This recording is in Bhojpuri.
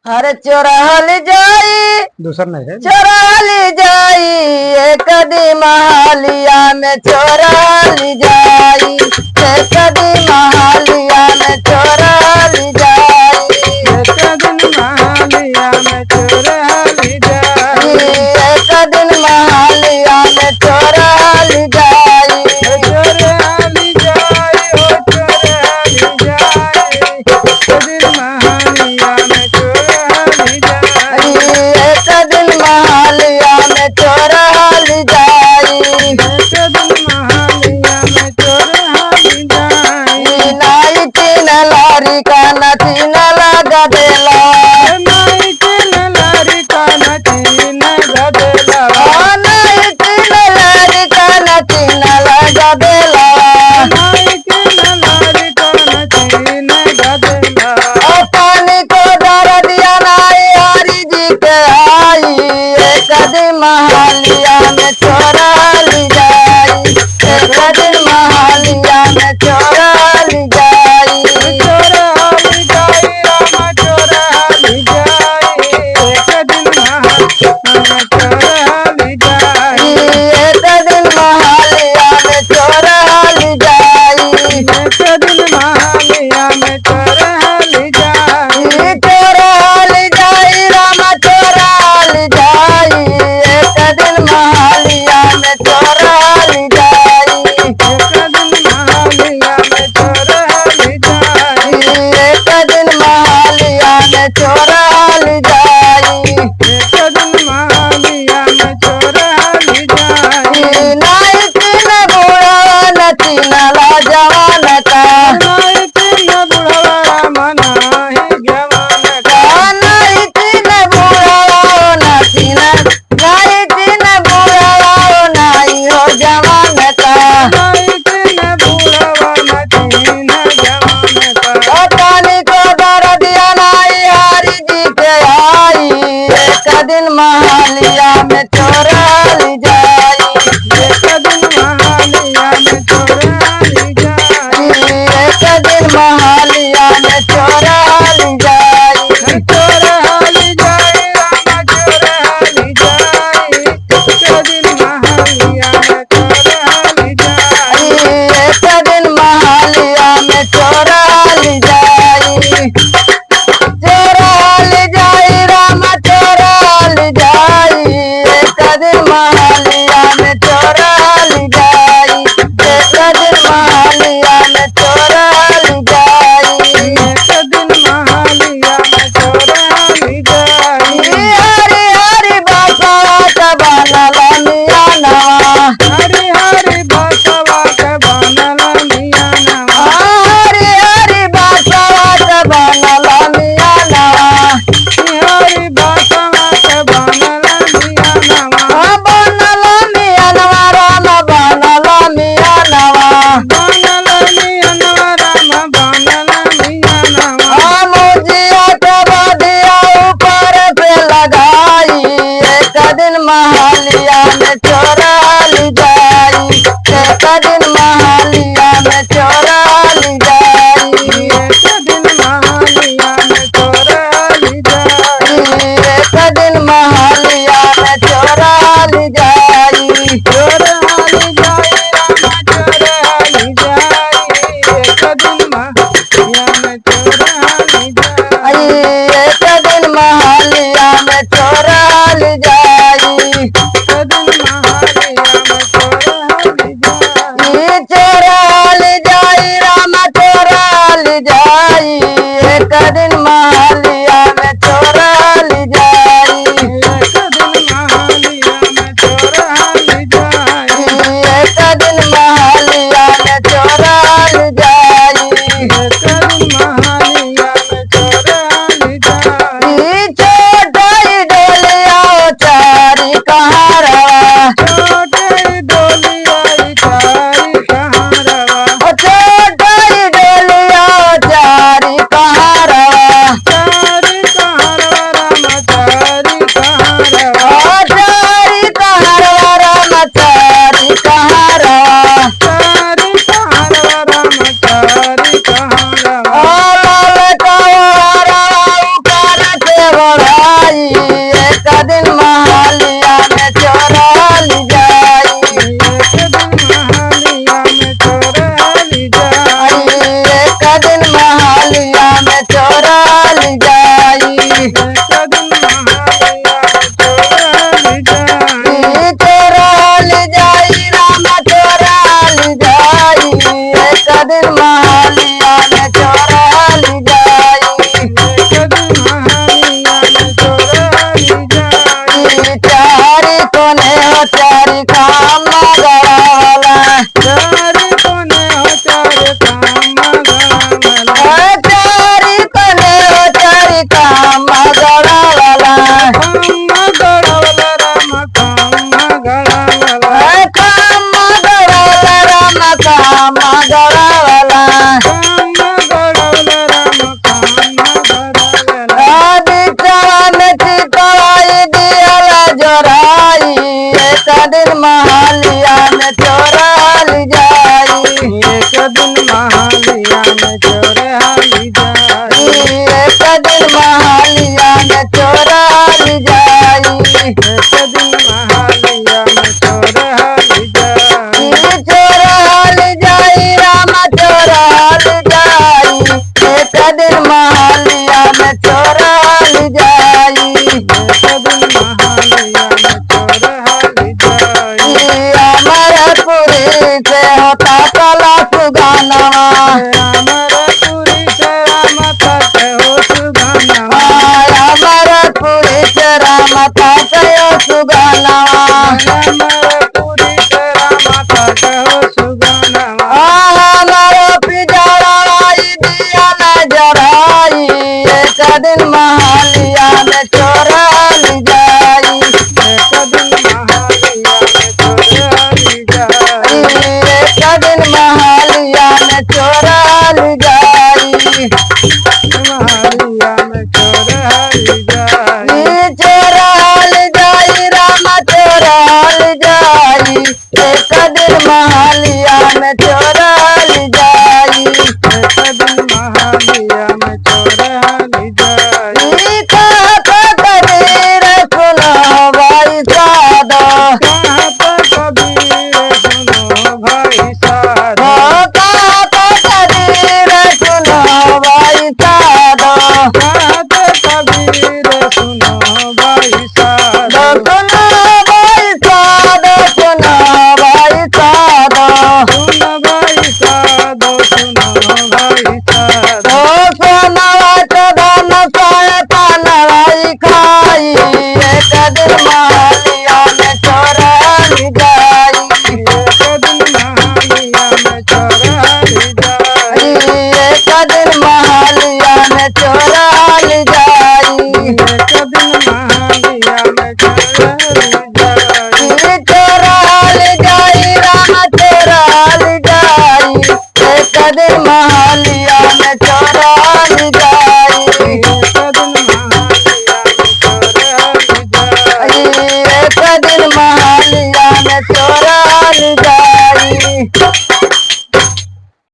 अरे चोराल जाई दूसर नहीं है। चोराल जाई एक दी महालिया में चोराल जाई एक दी महालिया में चोराल जाई एक दिन महालिया में चोराल जाई एक दिन महालिया में चोराल जाई चोराल जाई ओ चोराल जाई एक दिन महालिया में चोराल जाई एक दिन महालिया में चोराल जाई एक दिन महालिया में चोराल जाई नाई तीन लारी का नचीन लगा देला नाई तीन लारी का नचीन गदेला नाई तीन लारी का नचीन लगा देला नाई तीन लारी का नचीन गदेला पानी को दर दिया नाई हरी जी के आई एक दिन महालिया में चोराल जाई एक दिन महालिया में चोराल जाई चोराल जाई रामा चोराल जाई एक दिन महालिया में चोराल जाई एक दिन महालिया में चोराल जाई एक दिन महालिया में चोराल जाई चोराल जाई रामा चोराल जाई एक दिन महालिया काम गड़ावला कम्मा गड़वला राम कम्मा गड़वला काम गड़ावला राम काम गड़ावला कम्मा गड़वला राम कम्मा गड़वला बिचवा में चितवाई दियल जोराई एक दिन महालिया में चोरल जाई एक दिन महालिया में चोर हाली जाई एक दिन महालिया में चोरल जाई एक दिन महालिया में चोर हाली जाई चोरल जाई राम चोरल जाई एक दिन महालिया में चोरल जाई एक दिन महालिया में चोर हाली जाई अमरपुरी से होता कला सुगानवा अमरपुरी से राम तक हो सुगानवा अमरपुरी से राम तक हो सुगानवा अमरपुरी से राम तक हो सुगानवा हमारो पिजड़ाई दिया न जराई एक दिन महालिया में चोरल जाई एक दिन महालिया में चोर हाली जाई एक दिन महालिया में चोरल जाई महालिया में चोर हाली जाई चोरल जाई राम चोरल जाई एक दिन महालिया में चोरल जाई एक दिन महालिया में चोर हाली जाई